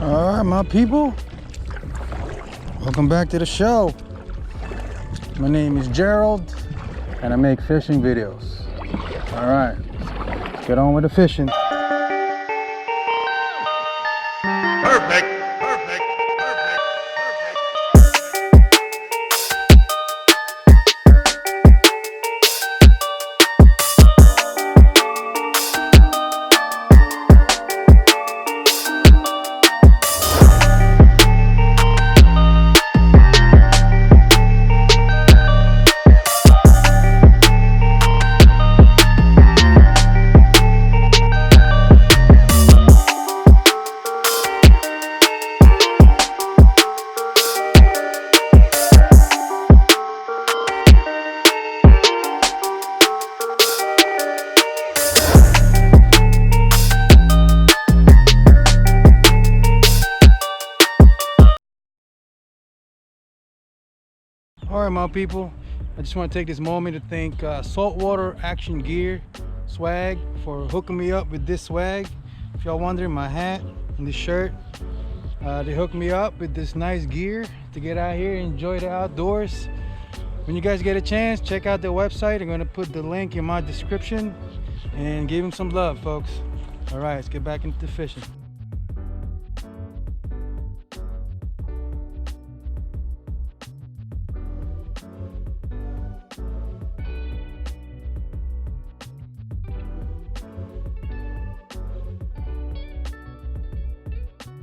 All right, my people, welcome back to the show. My name is Gerald and I make fishing videos. All right, let's get on with the fishing. Perfect. All right, my people, I just want to take this moment to thank Saltwater Action Gear Swag for hooking me up with this swag. If y'all wondering, my hat and the shirt, they hooked me up with this nice gear to get out here and enjoy the outdoors. When you guys get a chance, check out their website. I'm going to put the link in my description and give them some love, folks. All right, let's get back into the fishing.